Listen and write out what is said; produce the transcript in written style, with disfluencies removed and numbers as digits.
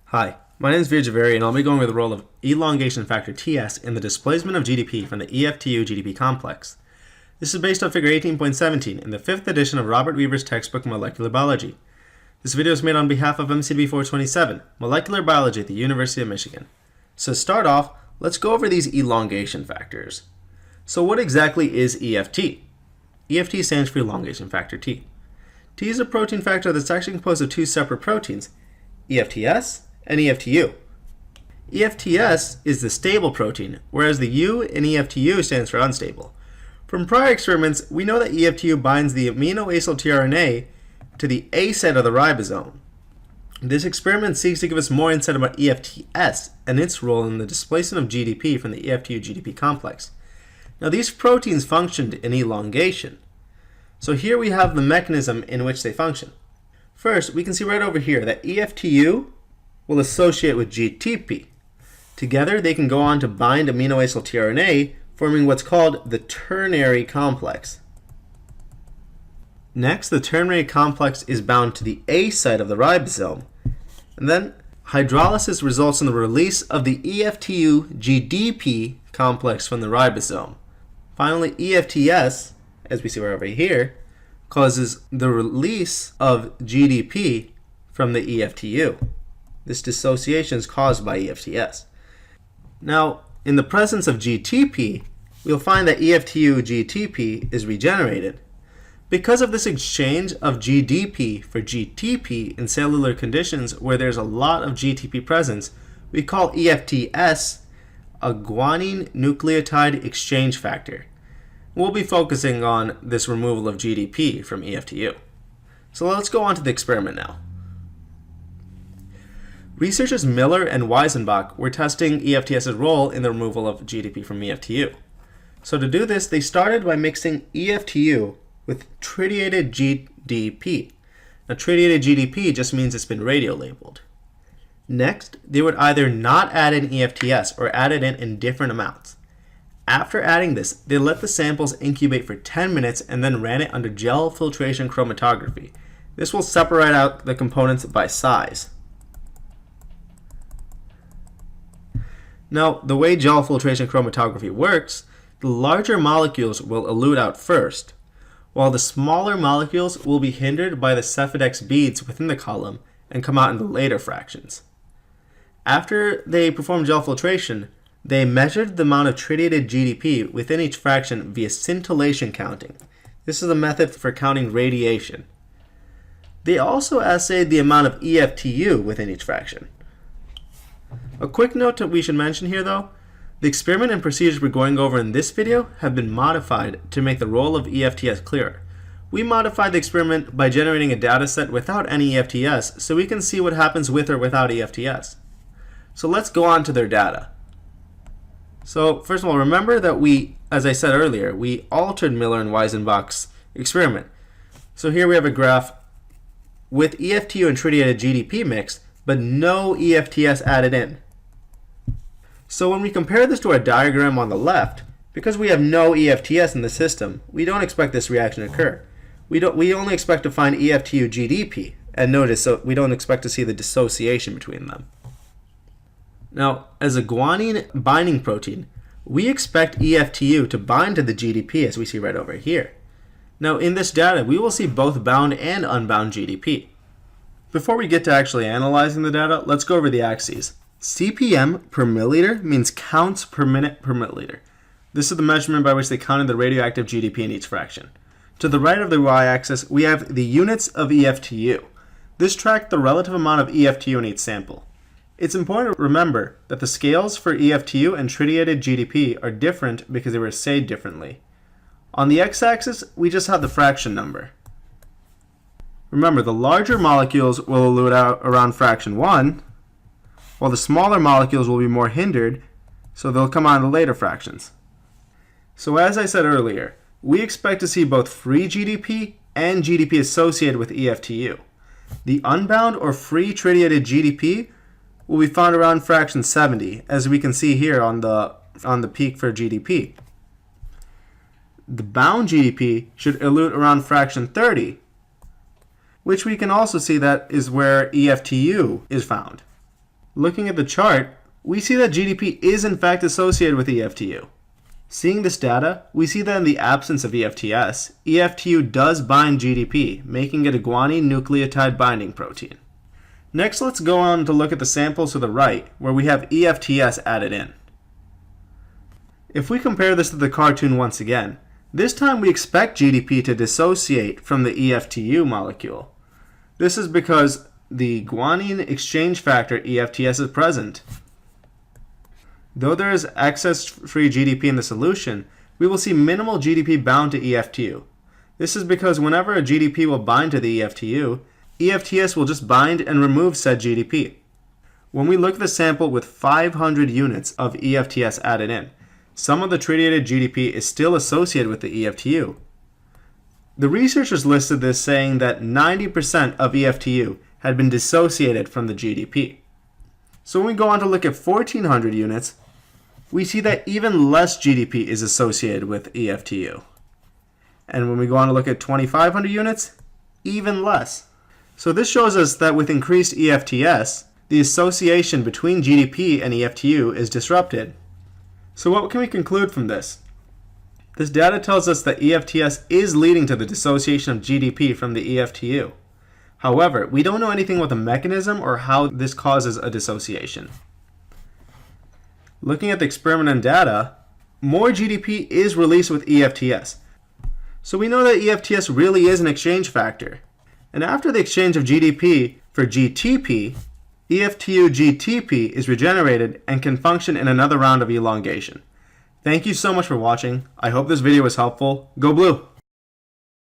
Hi, my name is Virjaveri and I'll be going over the role of elongation factor Ts in the displacement of GDP from the EF-Tu-GDP complex. This is based on figure 18.17 in the 5th edition of Robert Weaver's textbook Molecular Biology. This video is made on behalf of MCDB 427, Molecular Biology at the University of Michigan. So to start off, let's go over these elongation factors. So what exactly is EF-T? EF-T stands for elongation factor T. T is a protein factor that's actually composed of two separate proteins, EF-Ts and EF-Tu. EF-Ts is the stable protein, whereas the U in EF-Tu stands for unstable. From prior experiments, we know that EF-Tu binds the amino acyl tRNA to the A site of the ribosome. This experiment seeks to give us more insight about EF-Ts and its role in the displacement of GDP from the EF-Tu-GDP complex. Now these proteins functioned in elongation. So here we have the mechanism in which they function. First, we can see right over here that EF-Tu will associate with GTP. Together, they can go on to bind amino acyl tRNA, forming what's called the ternary complex. Next, the ternary complex is bound to the A site of the ribosome. And then, hydrolysis results in the release of the EF-Tu-GDP complex from the ribosome. Finally, EF-Ts, as we see right over here, causes the release of GDP from the EF-Tu. This dissociation is caused by EF-Ts. Now, in the presence of GTP, we'll find that EF-Tu-GTP is regenerated. Because of this exchange of GDP for GTP in cellular conditions where there's a lot of GTP presence, we call EF-Ts a guanine nucleotide exchange factor. We'll be focusing on this removal of GDP from EF-Tu. So let's go on to the experiment now. Researchers Miller and Weisenbach were testing EF-Ts' role in the removal of GDP from EF-Tu. So to do this, they started by mixing EF-Tu with tritiated GDP. Now tritiated GDP just means it's been radiolabeled. Next, they would either not add in EF-Ts or add it in different amounts. After adding this, they let the samples incubate for 10 minutes and then ran it under gel filtration chromatography. This will separate out the components by size. Now, the way gel filtration chromatography works, the larger molecules will elute out first, while the smaller molecules will be hindered by the Cephedex beads within the column and come out in the later fractions. After they performed gel filtration, they measured the amount of tritiated GDP within each fraction via scintillation counting. This is a method for counting radiation. They also assayed the amount of EF-Tu within each fraction. A quick note that we should mention here though, the experiment and procedures we're going over in this video have been modified to make the role of EF-Ts clearer. We modified the experiment by generating a dataset without any EF-Ts so we can see what happens with or without EF-Ts. So let's go on to their data. So first of all, remember that we, as I said earlier, we altered Miller and Weisenbach's experiment. So here we have a graph with EF-Tu and tritiated GDP mixed, but no EF-Ts added in. So when we compare this to our diagram on the left, because we have no EF-Ts in the system, we don't expect this reaction to occur. We only expect to find EF-Tu-GDP, and notice, so we don't expect to see the dissociation between them. Now, as a guanine binding protein, we expect EF-Tu to bind to the GDP as we see right over here. Now in this data, we will see both bound and unbound GDP. Before we get to actually analyzing the data, let's go over the axes. CPM per milliliter means counts per minute per milliliter. This is the measurement by which they counted the radioactive GDP in each fraction. To the right of the y-axis, we have the units of EF-Tu. This tracked the relative amount of EF-Tu in each sample. It's important to remember that the scales for EF-Tu and tritiated GDP are different because they were assayed differently. On the x-axis, we just have the fraction number. Remember, the larger molecules will elute out around fraction 1, while the smaller molecules will be more hindered, so they'll come out in the later fractions. So as I said earlier, we expect to see both free GDP and GDP associated with EF-Tu. The unbound or free tritiated GDP will be found around fraction 70, as we can see here on the peak for GDP. The bound GDP should elute around fraction 30, which we can also see that is where EF-Tu is found. Looking at the chart, we see that GDP is in fact associated with EF-Tu. Seeing this data, we see that in the absence of EF-TS, EF-Tu does bind GDP, making it a guanine nucleotide binding protein. Next, let's go on to look at the samples to the right, where we have EF-TS added in. If we compare this to the cartoon once again, this time we expect GDP to dissociate from the EF-Tu molecule. This is because the guanine exchange factor EF-TS is present. Though there is excess free GDP in the solution, we will see minimal GDP bound to EF-Tu. This is because whenever a GDP will bind to the EF-Tu, EF-TS will just bind and remove said GDP. When we look at the sample with 500 units of EF-TS added in, some of the tritiated GDP is still associated with the EF-Tu. The researchers listed this saying that 90% of EF-Tu had been dissociated from the GDP. So when we go on to look at 1400 units, we see that even less GDP is associated with EF-Tu. And when we go on to look at 2500 units, even less. So this shows us that with increased EF-TS, the association between GDP and EF-Tu is disrupted. So what can we conclude from this? This data tells us that EF-TS is leading to the dissociation of GDP from the EF-Tu. However, we don't know anything about the mechanism or how this causes a dissociation. Looking at the experiment and data, more GDP is released with EF-TS. So we know that EF-TS really is an exchange factor. And after the exchange of GDP for GTP, EF-Tu-GTP is regenerated and can function in another round of elongation. Thank you so much for watching. I hope this video was helpful. Go Blue!